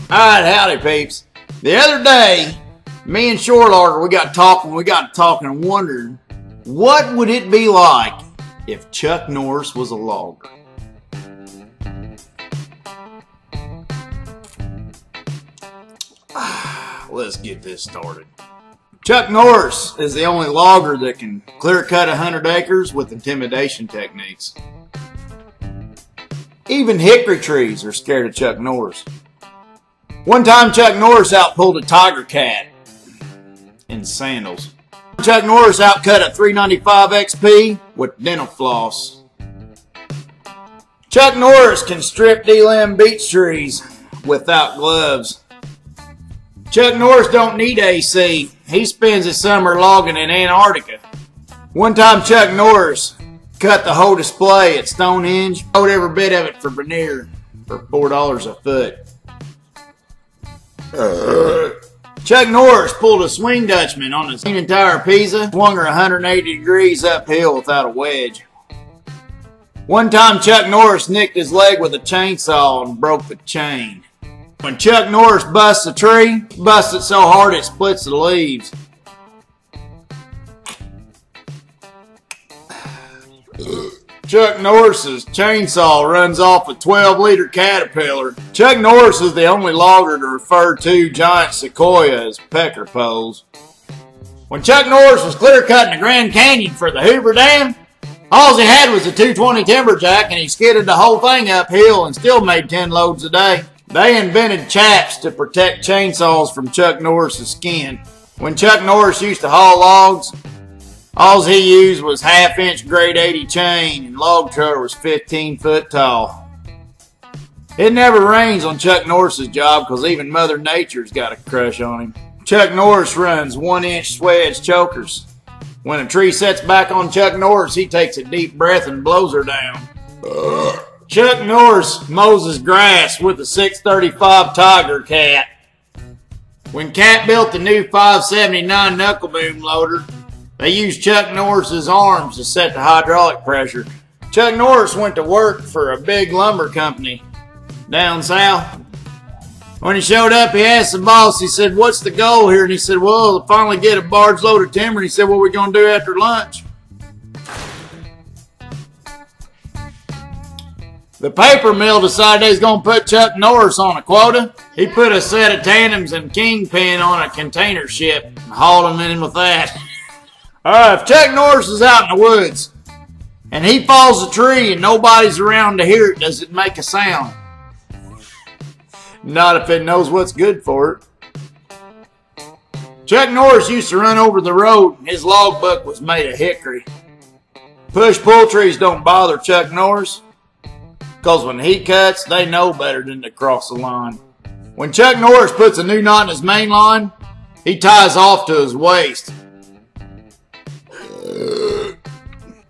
Alright, howdy peeps. The other day, me and Shorelogger, we got talking and wondered, what would it be like if Chuck Norris was a logger? Let's get this started. Chuck Norris is the only logger that can clear cut 100 acres with intimidation techniques. Even hickory trees are scared of Chuck Norris. One time Chuck Norris outpulled a tiger cat in sandals. Chuck Norris outcut a 395 XP with dental floss. Chuck Norris can strip delimb beech trees without gloves. Chuck Norris don't need AC. He spends his summer logging in Antarctica. One time Chuck Norris cut the whole display at Stonehenge, sold every bit of it for veneer for $4 a foot. Chuck Norris pulled a swing Dutchman on his entire Pisa, swung her 180 degrees uphill without a wedge. One time Chuck Norris nicked his leg with a chainsaw and broke the chain. When Chuck Norris busts a tree, he busts it so hard it splits the leaves. Chuck Norris's chainsaw runs off a 12-liter Caterpillar. Chuck Norris is the only logger to refer to giant sequoia as pecker poles. When Chuck Norris was clear cutting the Grand Canyon for the Hoover Dam, all he had was a 220 Timberjack and he skidded the whole thing uphill and still made 10 loads a day. They invented chaps to protect chainsaws from Chuck Norris's skin. When Chuck Norris used to haul logs, all he used was half-inch grade 80 chain and log trailer was 15 foot tall. It never rains on Chuck Norris's job because even Mother Nature's got a crush on him. Chuck Norris runs 1-inch swedge chokers. When a tree sets back on Chuck Norris, he takes a deep breath and blows her down. Chuck Norris mows his grass with a 635 Tiger Cat. When Cat built the new 579 knuckle boom loader, they used Chuck Norris's arms to set the hydraulic pressure. Chuck Norris went to work for a big lumber company down south. When he showed up, he asked the boss, he said, "What's the goal here?" And he said, "Well, to finally get a barge load of timber." And he said, "What are we going to do after lunch?" The paper mill decided they was going to put Chuck Norris on a quota. He put a set of tandems and kingpin on a container ship and hauled them in with that. Alright, if Chuck Norris is out in the woods and he falls a tree and nobody's around to hear it, does it make a sound? Not if it knows what's good for it. Chuck Norris used to run over the road and his logbook was made of hickory. Push-pull trees don't bother Chuck Norris because when he cuts, they know better than to cross the line. When Chuck Norris puts a new knot in his main line, he ties off to his waist.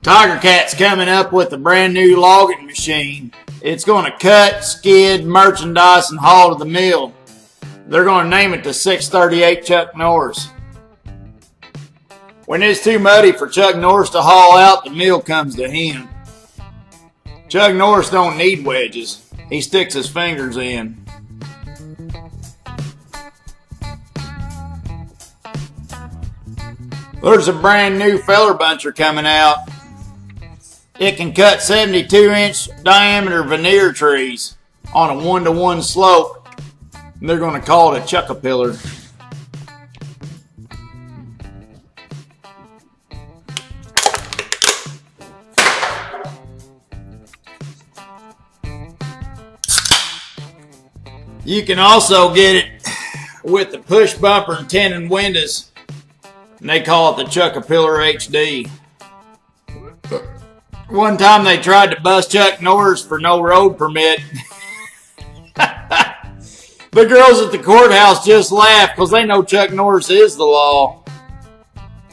Tiger Cat's coming up with a brand new logging machine. It's going to cut, skid, merchandise, and haul to the mill. They're going to name it the 638 Chuck Norris. When it's too muddy for Chuck Norris to haul out, the mill comes to him. Chuck Norris don't need wedges. He sticks his fingers in. There's a brand new feller buncher coming out. It can cut 72-inch diameter veneer trees on a 1-to-1 slope. And they're going to call it a Chuckapillar. You can also get it with the push bumper and tinted windows. And they call it the Chuckapillar HD. One time they tried to bust Chuck Norris for no road permit. The girls at the courthouse just laugh because they know Chuck Norris is the law.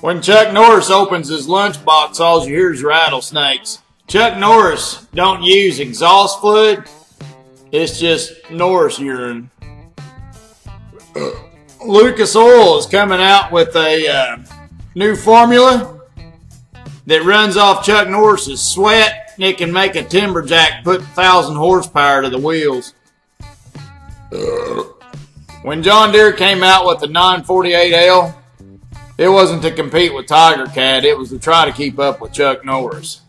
When Chuck Norris opens his lunchbox, all you hear is rattlesnakes. Chuck Norris don't use exhaust fluid. It's just Norris urine. Lucas Oil is coming out with a New formula that runs off Chuck Norris's sweat. It can make a timberjack put 1,000 horsepower to the wheels. When John Deere came out with the 948L, it wasn't to compete with Tiger Cat. It was to try to keep up with Chuck Norris.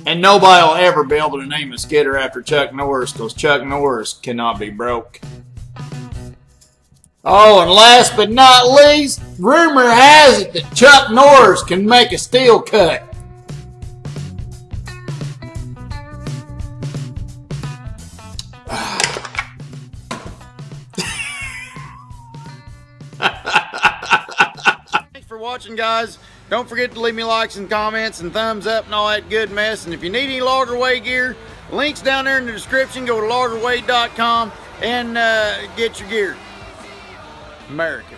And nobody will ever be able to name a skidder after Chuck Norris because Chuck Norris cannot be broke. Oh, and last but not least, rumor has it that Chuck Norris can make a steel cut. Thanks for watching, guys. Don't forget to leave me likes and comments and thumbs up and all that good mess. And if you need any Loggerway gear, links down there in the description. Go to loggerway.com and get your gear. America.